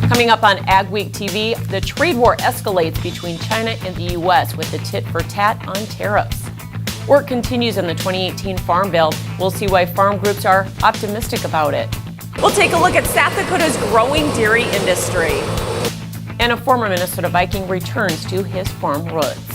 Coming up on AgweekTV, the trade war escalates between China and the U.S. with a tit-for-tat on tariffs. Work continues on the 2018 Farm Bill. We'll see why farm groups are optimistic about it. We'll take a look at South Dakota's growing dairy industry. And a former Minnesota Viking returns to his farm roots.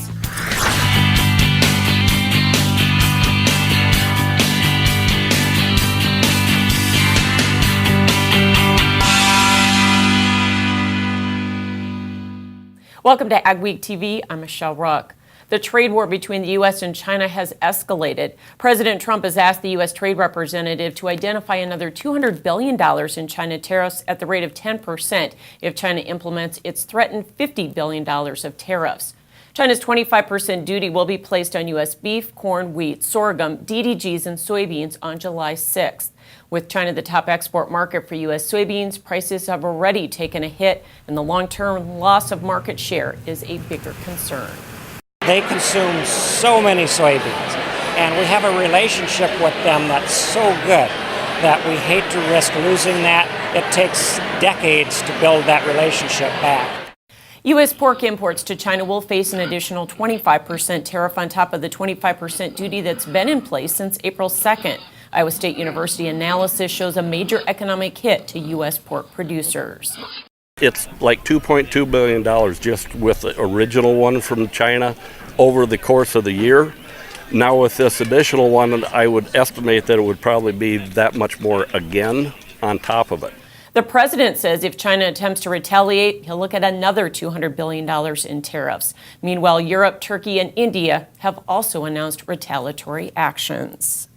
Welcome to AgweekTV. I'm Michelle Ruck. The trade war between the U.S. and China has escalated. President Trump has asked the U.S. Trade Representative to identify another $200 billion in China tariffs at the rate of 10% if China implements its threatened $50 billion of tariffs. China's 25% duty will be placed on U.S. beef, corn, wheat, sorghum, DDGs, and soybeans on July 6th. With China the top export market for U.S. soybeans, prices have already taken a hit, and the long-term loss of market share is a bigger concern. They consume so many soybeans, and we have a relationship with them that's so good that we hate to risk losing that. It takes decades to build that relationship back. U.S. pork imports to China will face an additional 25% tariff on top of the 25% duty that's been in place since April 2nd. Iowa State University analysis shows a major economic hit to U.S. pork producers. It's like $2.2 billion just with the original one from China over the course of the year. Now with this additional one, I would estimate that it would probably be that much more again on top of it. The president says if China attempts to retaliate, he'll look at another $200 billion in tariffs. Meanwhile, Europe, Turkey, and India have also announced retaliatory actions.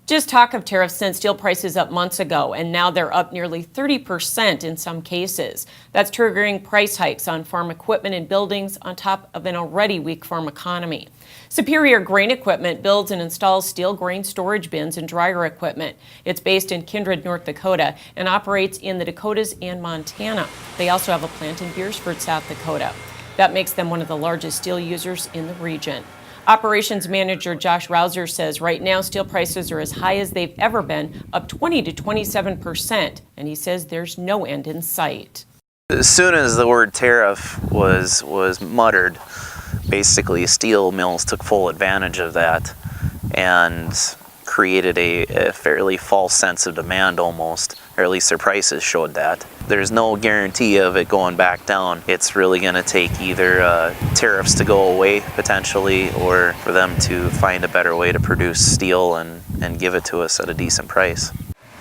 Just talk of tariffs sent steel prices up months ago, and now they're up nearly 30% in some cases. That's triggering price hikes on farm equipment and buildings on top of an already weak farm economy. Superior Grain Equipment builds and installs steel grain storage bins and dryer equipment. It's based in Kindred, North Dakota, and operates in the Dakotas and Montana. They also have a plant in Beersford, South Dakota. That makes them one of the largest steel users in the region. Operations manager Josh Rouser says right now steel prices are as high as they've ever been, up 20 to 27%, and he says there's no end in sight. As soon as the word tariff was muttered, basically steel mills took full advantage of that and created a fairly false sense of demand almost, or at least their prices showed that. There's no guarantee of it going back down. It's really going to take either tariffs to go away potentially, or for them to find a better way to produce steel and give it to us at a decent price.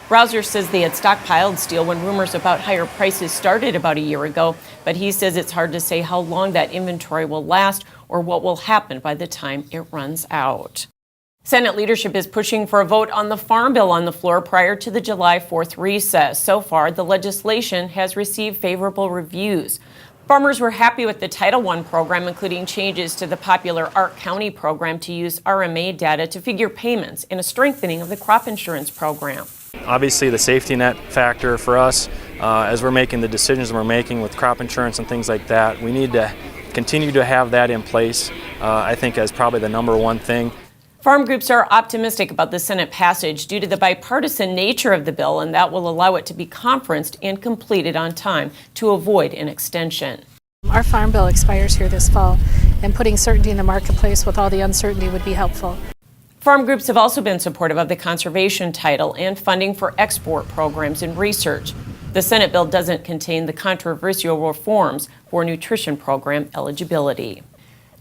Rouser says they had stockpiled steel when rumors about higher prices started about a year ago, but he says it's hard to say how long that inventory will last or what will happen by the time it runs out. Senate leadership is pushing for a vote on the Farm Bill on the floor prior to the July 4th recess. So far, the legislation has received favorable reviews. Farmers were happy with the Title I program, including changes to the popular Ark County program to use RMA data to figure payments and a strengthening of the crop insurance program. Obviously, the safety net factor for us, as we're making the decisions we're making with crop insurance and things like that, we need to continue to have that in place, I think, as probably the number one thing. Farm groups are optimistic about the Senate passage due to the bipartisan nature of the bill, and that will allow it to be conferenced and completed on time to avoid an extension. Our Farm Bill expires here this fall, and putting certainty in the marketplace with all the uncertainty would be helpful. Farm groups have also been supportive of the conservation title and funding for export programs and research. The Senate bill doesn't contain the controversial reforms for nutrition program eligibility.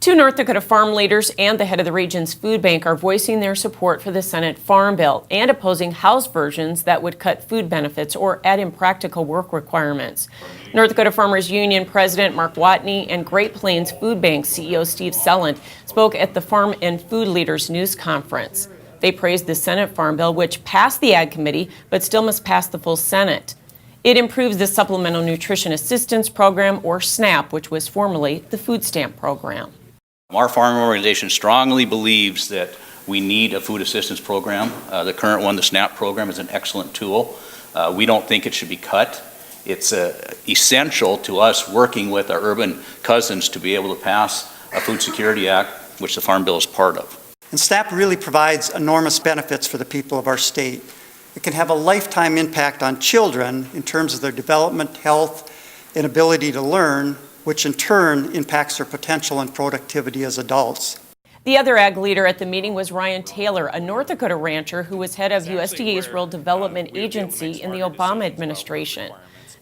Two North Dakota farm leaders and the head of the region's food bank are voicing their support for the Senate Farm Bill and opposing House versions that would cut food benefits or add impractical work requirements. North Dakota Farmers Union President Mark Watney and Great Plains Food Bank CEO Steve Selland spoke at the Farm and Food Leaders News Conference. They praised the Senate Farm Bill, which passed the Ag Committee but still must pass the full Senate. It improves the Supplemental Nutrition Assistance Program, or SNAP, which was formerly the food stamp program. Our farm organization strongly believes that we need a food assistance program. The current one, the SNAP program, is an excellent tool. We don't think it should be cut. It's essential to us working with our urban cousins to be able to pass a Food Security Act, which the Farm Bill is part of. And SNAP really provides enormous benefits for the people of our state. It can have a lifetime impact on children in terms of their development, health, and ability to learn, which in turn impacts their potential and productivity as adults. The other ag leader at the meeting was Ryan Taylor, a North Dakota rancher who was head of USDA's Rural Development Agency in the Obama administration.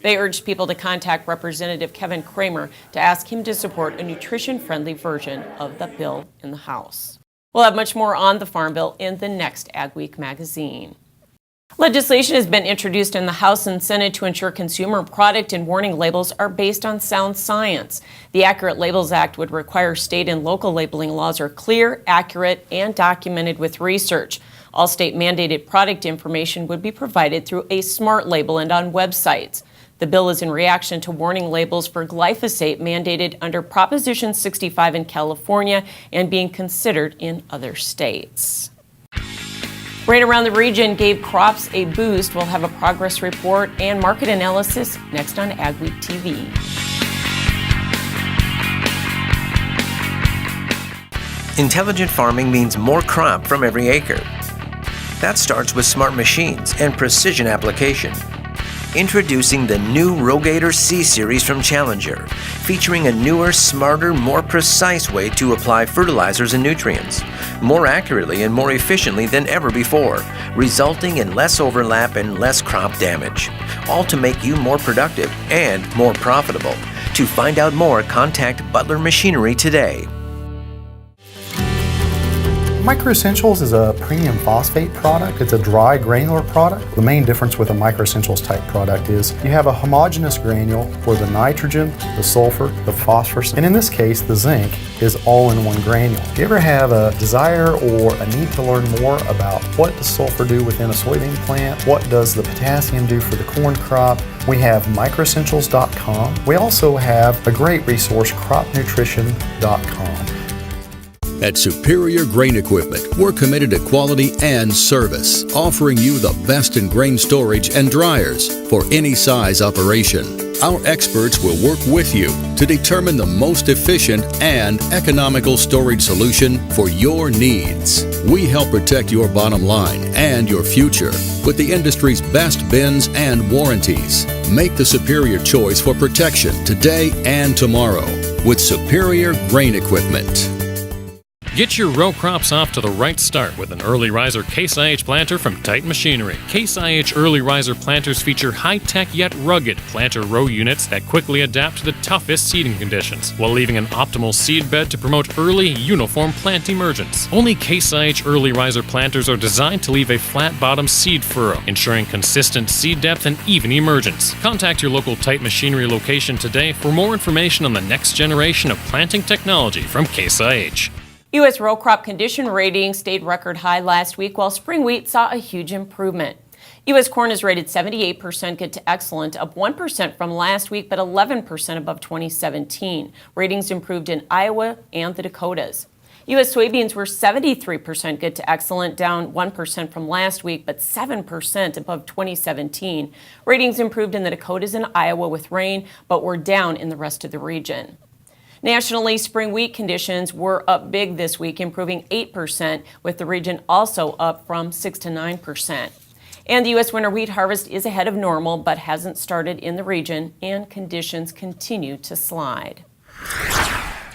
They urged people to contact Representative Kevin Kramer to ask him to support a nutrition-friendly version of the bill in the House. We'll have much more on the Farm Bill in the next Ag Week magazine. Legislation has been introduced in the House and Senate to ensure consumer product and warning labels are based on sound science. The Accurate Labels Act would require state and local labeling laws are clear, accurate, and documented with research. All state-mandated product information would be provided through a smart label and on websites. The bill is in reaction to warning labels for glyphosate mandated under Proposition 65 in California and being considered in other states. Rain around the region gave crops a boost. We'll have a progress report and market analysis next on AgweekTV. Intelligent farming means more crop from every acre. That starts with smart machines and precision application. Introducing the new Rogator C-Series from Challenger, featuring a newer, smarter, more precise way to apply fertilizers and nutrients, more accurately and more efficiently than ever before, resulting in less overlap and less crop damage, all to make you more productive and more profitable. To find out more, contact Butler Machinery today. Micro Essentials is a premium phosphate product. It's a dry granular product. The main difference with a Micro Essentials type product is you have a homogeneous granule for the nitrogen, the sulfur, the phosphorus, and in this case the zinc is all in one granule. If you ever have a desire or a need to learn more about what does sulfur do within a soybean plant, what does the potassium do for the corn crop, we have microessentials.com. We also have a great resource, cropnutrition.com. At Superior Grain Equipment, we're committed to quality and service, offering you the best in grain storage and dryers for any size operation. Our experts will work with you to determine the most efficient and economical storage solution for your needs. We help protect your bottom line and your future with the industry's best bins and warranties. Make the superior choice for protection today and tomorrow with Superior Grain Equipment. Get your row crops off to the right start with an early riser Case IH planter from Titan Machinery. Case IH early riser planters feature high-tech yet rugged planter row units that quickly adapt to the toughest seeding conditions, while leaving an optimal seed bed to promote early, uniform plant emergence. Only Case IH early riser planters are designed to leave a flat-bottom seed furrow, ensuring consistent seed depth and even emergence. Contact your local Titan Machinery location today for more information on the next generation of planting technology from Case IH. U.S. row crop condition ratings stayed record high last week, while spring wheat saw a huge improvement. U.S. corn is rated 78% good to excellent, up 1% from last week, but 11% above 2017. Ratings improved in Iowa and the Dakotas. U.S. soybeans were 73% good to excellent, down 1% from last week, but 7% above 2017. Ratings improved in the Dakotas and Iowa with rain, but were down in the rest of the region. Nationally, spring wheat conditions were up big this week, improving 8%, with the region also up from 6 to 9%. And the U.S. winter wheat harvest is ahead of normal, but hasn't started in the region, and conditions continue to slide.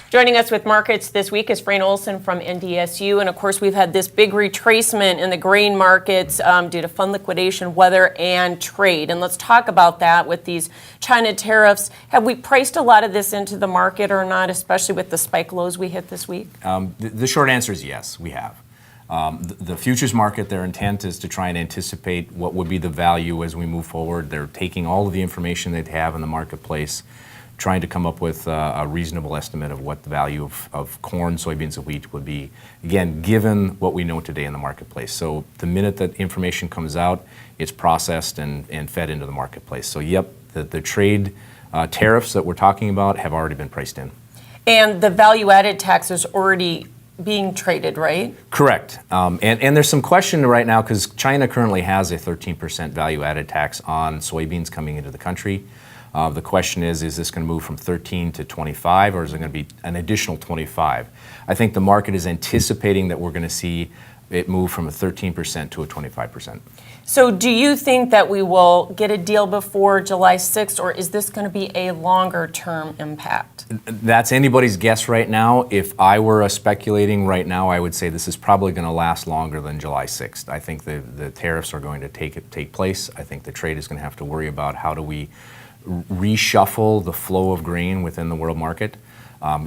Joining us with markets this week is Frayne Olson from NDSU. And of course, we've had this big retracement in the grain markets due to fund liquidation, weather, and trade. And let's talk about that with these China tariffs. Have we priced a lot of this into the market or not, especially with the spike lows we hit this week? The short answer is yes, we have. The futures market, their intent is to try and anticipate what would be the value as we move forward. They're taking all of the information they have in the marketplace, trying to come up with a reasonable estimate of what the value of corn, soybeans, and wheat would be, again, given what we know today in the marketplace. So the minute that information comes out, it's processed and fed into the marketplace. So yep, the trade tariffs that we're talking about have already been priced in. And the value-added tax is already being traded, right? Correct. And there's some question right now because China currently has a 13% value-added tax on soybeans coming into the country. The question is this going to move from 13 to 25, or is it going to be an additional 25? I think the market is anticipating that we're going to see it moved from a 13% to a 25%. So do you think that we will get a deal before July 6th, or is this going to be a longer-term impact? That's anybody's guess right now. If I were speculating right now, I would say this is probably going to last longer than July 6th. I think the tariffs are going to take place. I think the trade is going to have to worry about how do we reshuffle the flow of grain within the world market.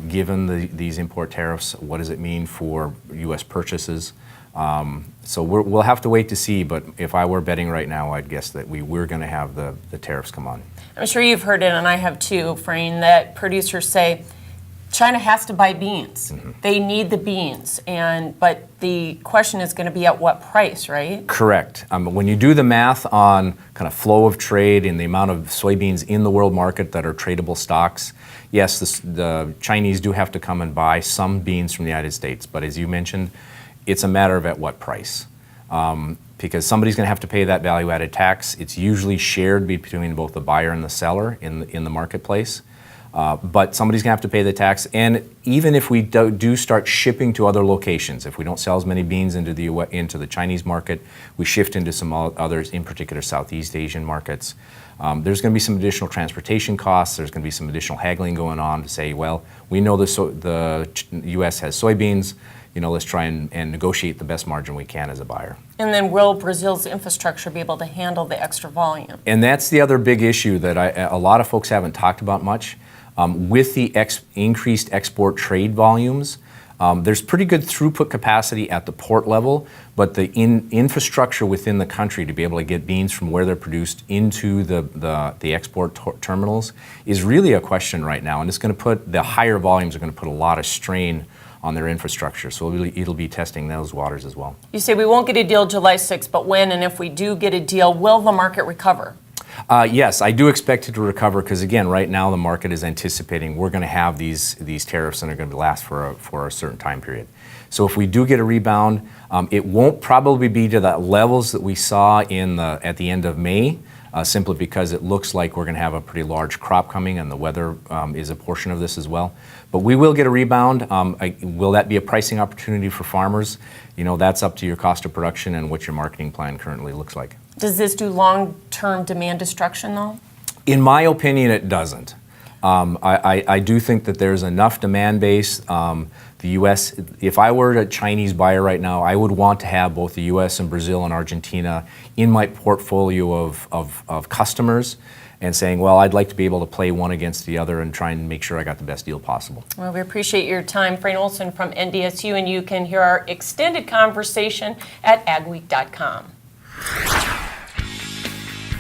Given these import tariffs, what does it mean for U.S. purchases? So we'll have to wait to see, but if I were betting right now, I'd guess that we're going to have the tariffs come on. I'm sure you've heard it, and I have too, Frayne, that producers say China has to buy beans. Mm-hmm. They need the beans, but the question is going to be at what price, right? Correct. When you do the math on kind of flow of trade and the amount of soybeans in the world market that are tradable stocks, yes, the Chinese do have to come and buy some beans from the United States, but as you mentioned, it's a matter of at what price. Because somebody's going to have to pay that value-added tax. It's usually shared between both the buyer and the seller in the marketplace. But somebody's going to have to pay the tax. And even if we do start shipping to other locations, if we don't sell as many beans into the Chinese market, we shift into some others, in particular Southeast Asian markets. There's going to be some additional transportation costs. There's going to be some additional haggling going on to say, well, we know the U.S. has soybeans. Let's try and negotiate the best margin we can as a buyer. And then will Brazil's infrastructure be able to handle the extra volume? And that's the other big issue that a lot of folks haven't talked about much. With the increased export trade volumes, there's pretty good throughput capacity at the port level, but the infrastructure within the country to be able to get beans from where they're produced into the export terminals is really a question right now. And it's going to put, the higher volumes are going to put a lot of strain on their infrastructure. So it'll be testing those waters as well. You say we won't get a deal July 6th, but when and if we do get a deal, will the market recover? Yes, I do expect it to recover because, again, right now the market is anticipating we're going to have these tariffs and they're going to last for a certain time period. So if we do get a rebound, it won't probably be to the levels that we saw at the end of May, simply because it looks like we're going to have a pretty large crop coming and the weather is a portion of this as well. But we will get a rebound. Will that be a pricing opportunity for farmers? That's up to your cost of production and what your marketing plan currently looks like. Does this do long-term demand destruction, though? In my opinion, it doesn't. I do think that there's enough demand base. The U.S., if I were a Chinese buyer right now, I would want to have both the U.S. and Brazil and Argentina in my portfolio of customers and saying, well, I'd like to be able to play one against the other and try and make sure I got the best deal possible. Well, we appreciate your time. Frayne Olson from NDSU, and you can hear our extended conversation at agweek.com.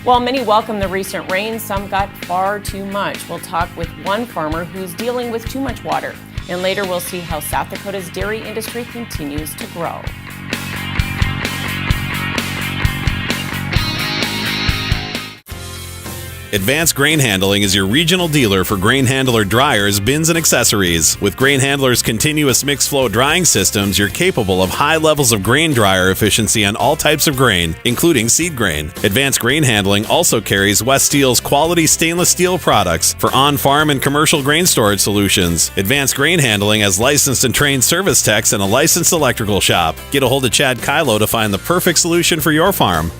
While many welcome the recent rain, some got far too much. We'll talk with one farmer who's dealing with too much water. And later we'll see how South Dakota's dairy industry continues to grow. Advanced Grain Handling is your regional dealer for grain handler dryers, bins, and accessories. With Grain Handler's continuous mixed flow drying systems, you're capable of high levels of grain dryer efficiency on all types of grain, including seed grain. Advanced Grain Handling also carries West Steel's quality stainless steel products for on-farm and commercial grain storage solutions. Advanced Grain Handling has licensed and trained service techs and a licensed electrical shop. Get a hold of Chad Kylo to find the perfect solution for your farm.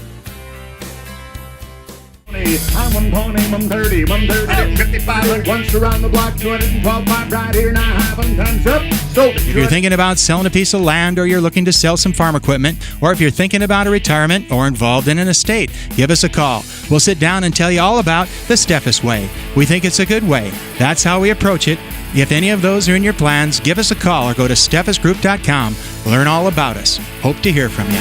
I'm 120, I'm 30, 130, 55, once around the block, 212 miles right here, now have them times up. So if you're thinking about selling a piece of land, or you're looking to sell some farm equipment, or if you're thinking about a retirement or involved in an estate, give us a call. We'll sit down and tell you all about the Steffes way. We think it's a good way. That's how we approach it. If any of those are in your plans, give us a call or go to steffesgroup.com. Learn all about us. Hope to hear from you.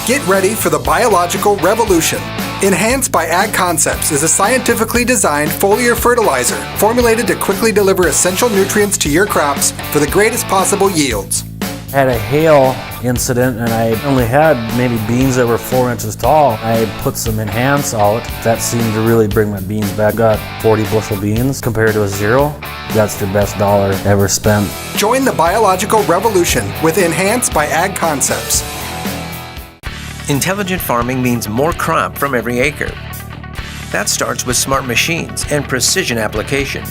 Get ready for the biological revolution. Enhanced by Ag Concepts is a scientifically designed foliar fertilizer formulated to quickly deliver essential nutrients to your crops for the greatest possible yields. I had a hail incident and I only had maybe beans that were 4 inches tall. I put some Enhance out. That seemed to really bring my beans back. Got 40 bushel beans compared to a 0. That's the best dollar ever spent. Join the biological revolution with Enhance by Ag Concepts. Intelligent farming means more crop from every acre. That starts with smart machines and precision application.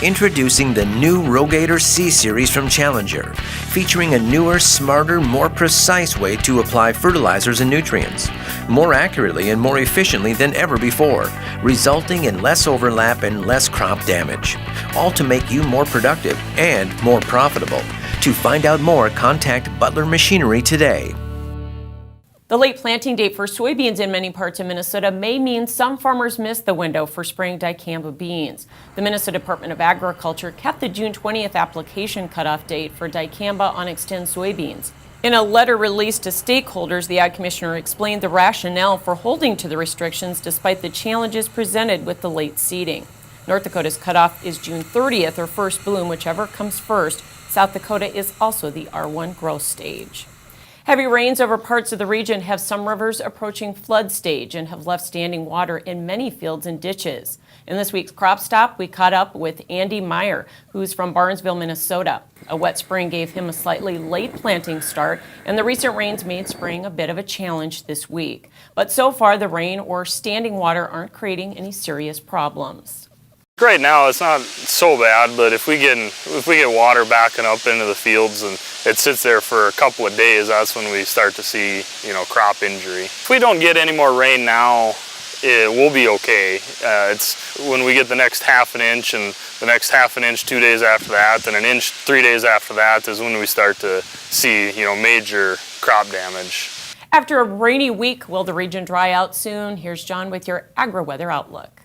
Introducing the new Rogator C-Series from Challenger, featuring a newer, smarter, more precise way to apply fertilizers and nutrients, more accurately and more efficiently than ever before, resulting in less overlap and less crop damage, all to make you more productive and more profitable. To find out more, contact Butler Machinery today. The late planting date for soybeans in many parts of Minnesota may mean some farmers missed the window for spraying dicamba beans. The Minnesota Department of Agriculture kept the June 20th application cutoff date for dicamba on Xtend soybeans. In a letter released to stakeholders, the Ag Commissioner explained the rationale for holding to the restrictions despite the challenges presented with the late seeding. North Dakota's cutoff is June 30th or first bloom, whichever comes first. South Dakota is also the R1 growth stage. Heavy rains over parts of the region have some rivers approaching flood stage and have left standing water in many fields and ditches. In this week's Crop Stop, we caught up with Andy Meyer, who's from Barnesville, Minnesota. A wet spring gave him a slightly late planting start, and the recent rains made spring a bit of a challenge this week. But so far, the rain or standing water aren't creating any serious problems. Right now it's not so bad, but if we get water backing up into the fields and it sits there for a couple of days, that's when we start to see, crop injury. If we don't get any more rain now, we'll be okay. It's when we get the next half an inch and the next half an inch 2 days after that, and an inch 3 days after that is when we start to see, major crop damage. After a rainy week, will the region dry out soon? Here's John with your agri-weather outlook.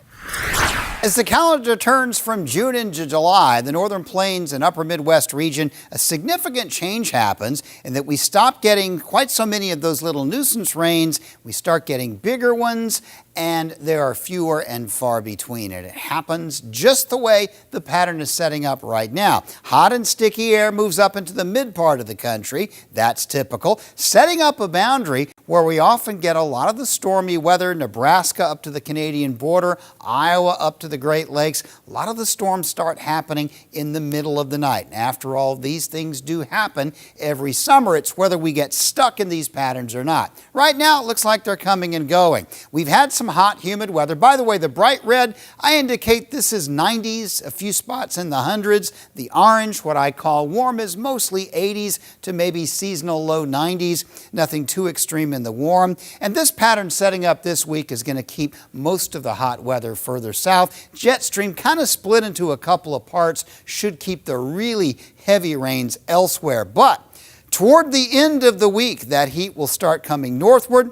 As the calendar turns from June into July, the Northern Plains and Upper Midwest region, a significant change happens in that we stop getting quite so many of those little nuisance rains. We start getting bigger ones, and there are fewer and far between. And it happens just the way the pattern is setting up right now. Hot and sticky air moves up into the mid part of the country. That's typical, setting up a boundary where we often get a lot of the stormy weather. Nebraska up to the Canadian border, Iowa up to the Great Lakes. A lot of the storms start happening in the middle of the night. And after all, these things do happen every summer. It's whether we get stuck in these patterns or not. Right now, it looks like they're coming and going. We've had some hot, humid weather. By the way, the bright red, I indicate this is 90s, a few spots in the hundreds. The orange, what I call warm, is mostly 80s to maybe seasonal low 90s. Nothing too extreme in the warm. And this pattern setting up this week is going to keep most of the hot weather further south. Jet stream kind of split into a couple of parts, should keep the really heavy rains elsewhere. But toward the end of the week, that heat will start coming northward.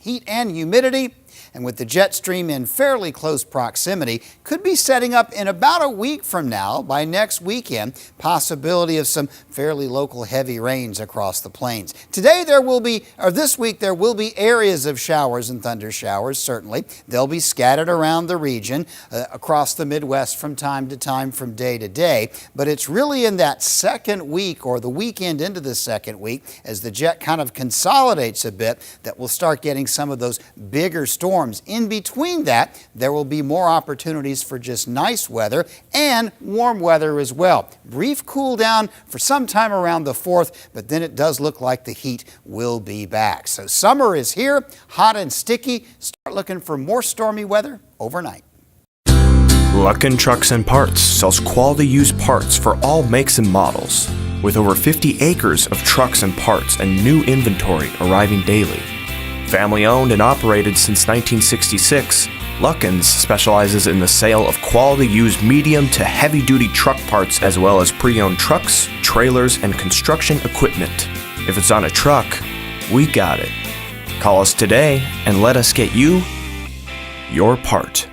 Heat and humidity, and with the jet stream in fairly close proximity, could be setting up in about a week from now, by next weekend, possibility of some fairly local heavy rains across the plains. This week there will be areas of showers and thunder showers, certainly. They'll be scattered around the region, across the Midwest from time to time, from day to day. But it's really in that second week, or the weekend into the second week, as the jet kind of consolidates a bit, that we'll start getting some of those bigger storms. In between that, there will be more opportunities for just nice weather and warm weather as well. Brief cool down for some time around the 4th, but then it does look like the heat will be back. So summer is here, hot and sticky. Start looking for more stormy weather overnight. Luckin Trucks and Parts sells quality used parts for all makes and models. With over 50 acres of trucks and parts and new inventory arriving daily. Family owned and operated since 1966, Luckin's specializes in the sale of quality used medium to heavy duty truck parts, as well as pre-owned trucks, trailers, and construction equipment. If it's on a truck, we got it. Call us today and let us get you your part.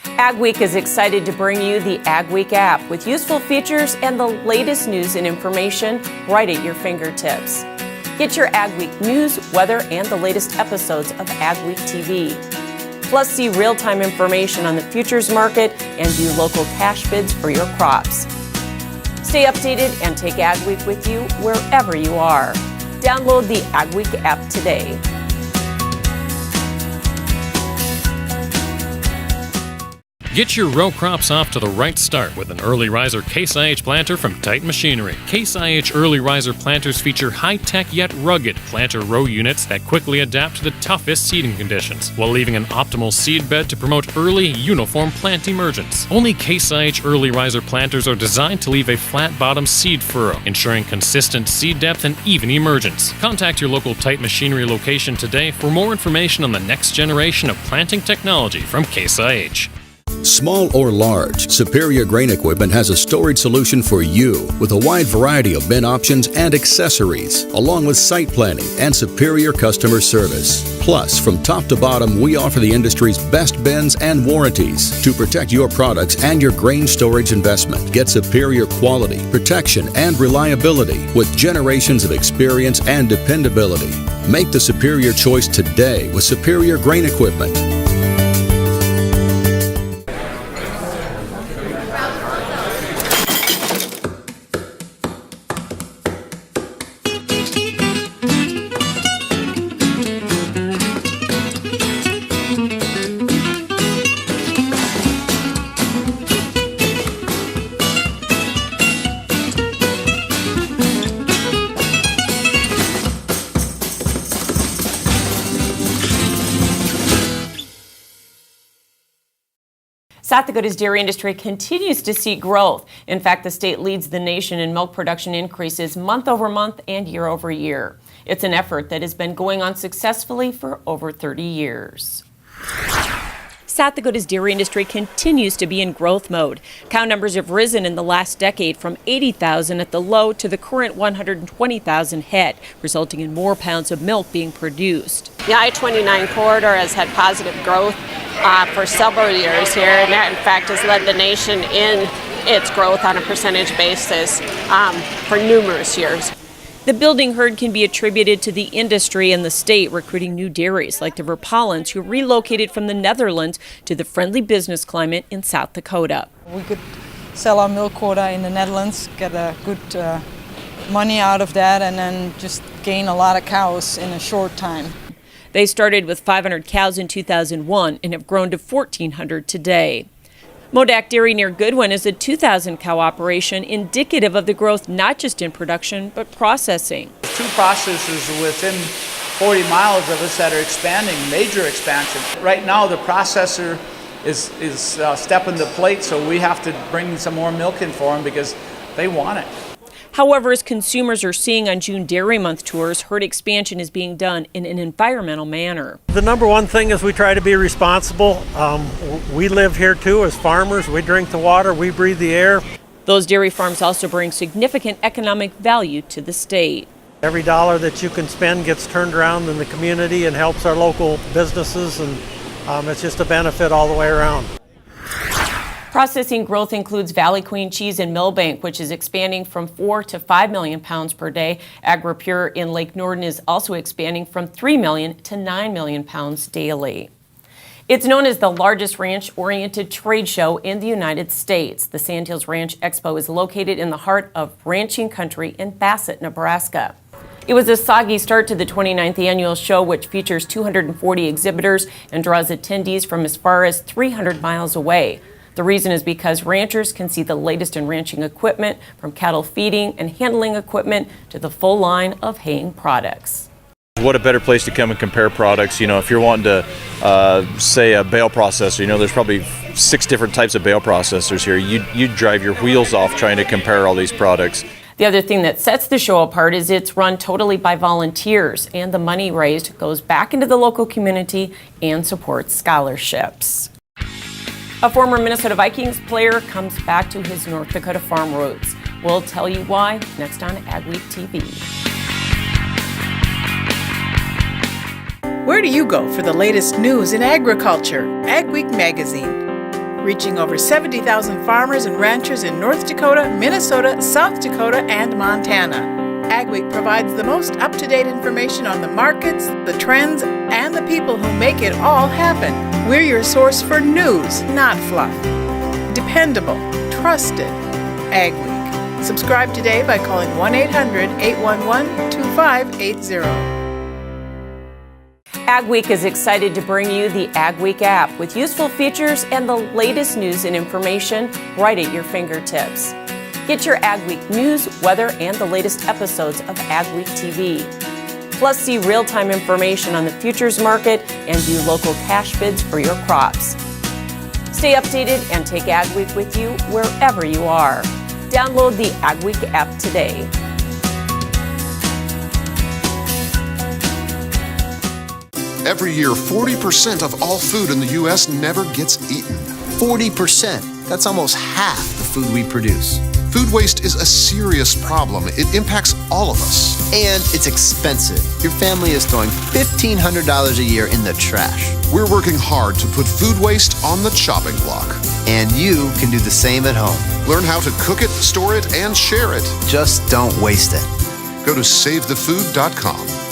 Ag Week is excited to bring you the Ag Week app with useful features and the latest news and information right at your fingertips. Get your Ag Week news, weather, and the latest episodes of AgweekTV. Plus, see real-time information on the futures market and view local cash bids for your crops. Stay updated and take Ag Week with you wherever you are. Download the Ag Week app today. Get your row crops off to the right start with an early riser Case IH planter from Titan Machinery. Case IH early riser planters feature high-tech yet rugged planter row units that quickly adapt to the toughest seeding conditions, while leaving an optimal seed bed to promote early, uniform plant emergence. Only Case IH early riser planters are designed to leave a flat-bottom seed furrow, ensuring consistent seed depth and even emergence. Contact your local Titan Machinery location today for more information on the next generation of planting technology from Case IH. Small or large, Superior Grain Equipment has a storage solution for you with a wide variety of bin options and accessories, along with site planning and superior customer service. Plus, from top to bottom, we offer the industry's best bins and warranties to protect your products and your grain storage investment. Get superior quality, protection, and reliability with generations of experience and dependability. Make the superior choice today with Superior Grain Equipment. South Dakota's dairy industry continues to see growth. In fact, the state leads the nation in milk production increases month over month and year over year. It's an effort that has been going on successfully for over 30 years. South Dakota's dairy industry continues to be in growth mode. Cow numbers have risen in the last decade from 80,000 at the low to the current 120,000 head, resulting in more pounds of milk being produced. The I-29 corridor has had positive growth for several years here, and that in fact has led the nation in its growth on a percentage basis for numerous years. The building herd can be attributed to the industry and the state recruiting new dairies like the Verpalens, who relocated from the Netherlands to the friendly business climate in South Dakota. We could sell our milk quota in the Netherlands, get a good money out of that, and then just gain a lot of cows in a short time. They started with 500 cows in 2001 and have grown to 1,400 today. Modak Dairy near Goodwin is a 2,000 cow operation indicative of the growth not just in production but processing. Two processors within 40 miles of us that are expanding, major expansion. Right now the processor is stepping the plate, so we have to bring some more milk in for them because they want it. However, as consumers are seeing on June Dairy Month tours, herd expansion is being done in an environmental manner. The number one thing is we try to be responsible. We live here too as farmers. We drink the water, we breathe the air. Those dairy farms also bring significant economic value to the state. Every dollar that you can spend gets turned around in the community and helps our local businesses, and it's just a benefit all the way around. Processing growth includes Valley Queen cheese in Millbank, which is expanding from 4 to 5 million pounds per day. AgriPure in Lake Norden is also expanding from 3 million to 9 million pounds daily. It's known as the largest ranch-oriented trade show in the United States. The Sandhills Ranch Expo is located in the heart of ranching country in Bassett, Nebraska. It was a soggy start to the 29th annual show, which features 240 exhibitors and draws attendees from as far as 300 miles away. The reason is because ranchers can see the latest in ranching equipment, from cattle feeding and handling equipment to the full line of haying products. What a better place to come and compare products. You know, if you're wanting to, say a bale processor, you know, there's probably 6 different types of bale processors here. You'd drive your wheels off trying to compare all these products. The other thing that sets the show apart is it's run totally by volunteers, and the money raised goes back into the local community and supports scholarships. A former Minnesota Vikings player comes back to his North Dakota farm roots. We'll tell you why next on AgweekTV. Where do you go for the latest news in agriculture? Agweek magazine. Reaching over 70,000 farmers and ranchers in North Dakota, Minnesota, South Dakota, and Montana. Agweek provides the most up-to-date information on the markets, the trends, and the people who make it all happen. We're your source for news, not fluff. Dependable, trusted. Agweek. Subscribe today by calling 1-800-811-2580. AgWeek is excited to bring you the AgWeek app with useful features and the latest news and information right at your fingertips. Get your AgWeek news, weather, and the latest episodes of AgweekTV. Plus, see real-time information on the futures market and view local cash bids for your crops. Stay updated and take AgWeek with you wherever you are. Download the AgWeek app today. Every year, 40% of all food in the U.S. never gets eaten. 40%. That's almost half the food we produce. Food waste is a serious problem. It impacts all of us. And it's expensive. Your family is throwing $1,500 a year in the trash. We're working hard to put food waste on the chopping block. And you can do the same at home. Learn how to cook it, store it, and share it. Just don't waste it. Go to SaveTheFood.com.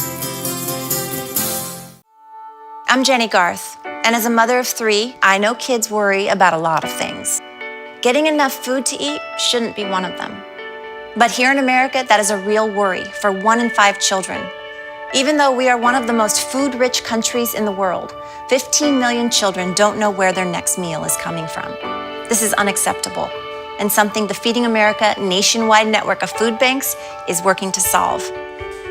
I'm Jenny Garth, and as a mother of 3, I know kids worry about a lot of things. Getting enough food to eat shouldn't be one of them. But here in America, that is a real worry for 1 in 5 children. Even though we are one of the most food-rich countries in the world, 15 million children don't know where their next meal is coming from. This is unacceptable, and something the Feeding America nationwide network of food banks is working to solve.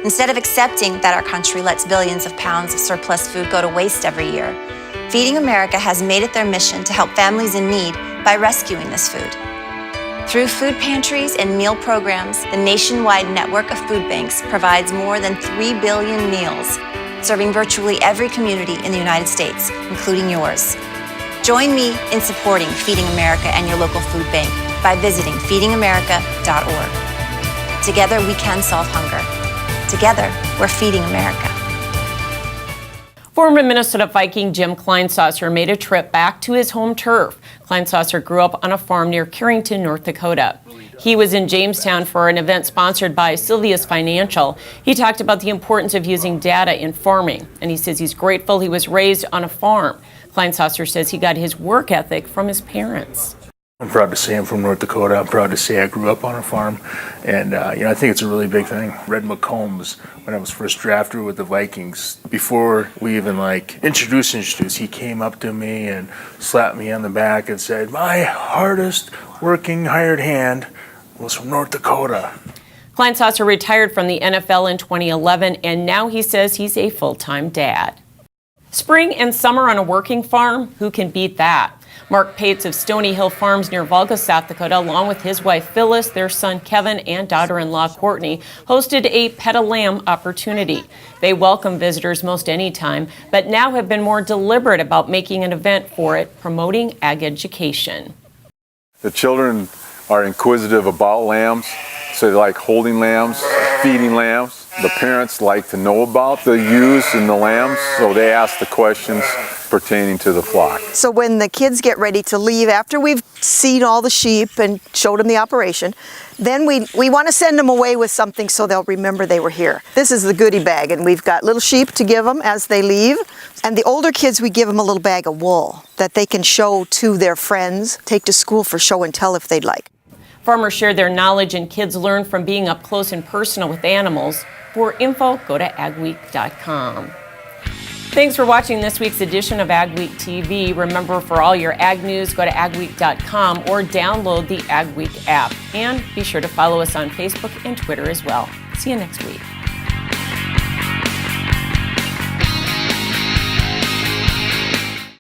Instead of accepting that our country lets billions of pounds of surplus food go to waste every year, Feeding America has made it their mission to help families in need by rescuing this food. Through food pantries and meal programs, the nationwide network of food banks provides more than 3 billion meals, serving virtually every community in the United States, including yours. Join me in supporting Feeding America and your local food bank by visiting feedingamerica.org. Together we can solve hunger. Together, we're Feeding America. Former Minnesota Viking Jim Kleinsasser made a trip back to his home turf. Kleinsasser grew up on a farm near Carrington, North Dakota. He was in Jamestown for an event sponsored by Sylvia's Financial. He talked about the importance of using data in farming, and he says he's grateful he was raised on a farm. Kleinsasser says he got his work ethic from his parents. I'm proud to say I'm from North Dakota. I'm proud to say I grew up on a farm, and I think it's a really big thing. Red McCombs, when I was first drafted with the Vikings, before we even introduced, he came up to me and slapped me on the back and said, "My hardest working hired hand was from North Dakota." Kleinsasser retired from the NFL in 2011, and now he says he's a full-time dad. Spring and summer on a working farm, who can beat that? Mark Pates of Stony Hill Farms near Volga, South Dakota, along with his wife Phyllis, their son Kevin, and daughter-in-law Courtney, hosted a Pet a Lamb opportunity. They welcome visitors most any time, but now have been more deliberate about making an event for it, promoting ag education. The children are inquisitive about lambs, so they like holding lambs, feeding lambs. The parents like to know about the ewes and the lambs, so they ask the questions pertaining to the flock. So when the kids get ready to leave, after we've seen all the sheep and showed them the operation, then we want to send them away with something so they'll remember they were here. This is the goodie bag, and we've got little sheep to give them as they leave. And the older kids, we give them a little bag of wool that they can show to their friends, take to school for show and tell if they'd like. Farmers share their knowledge and kids learn from being up close and personal with animals. For info, go to AgweekTV.com. Thanks for watching this week's edition of AgweekTV. Remember, for all your ag news, go to AgweekTV.com or download the AgWeek app. And be sure to follow us on Facebook and Twitter as well. See you next week.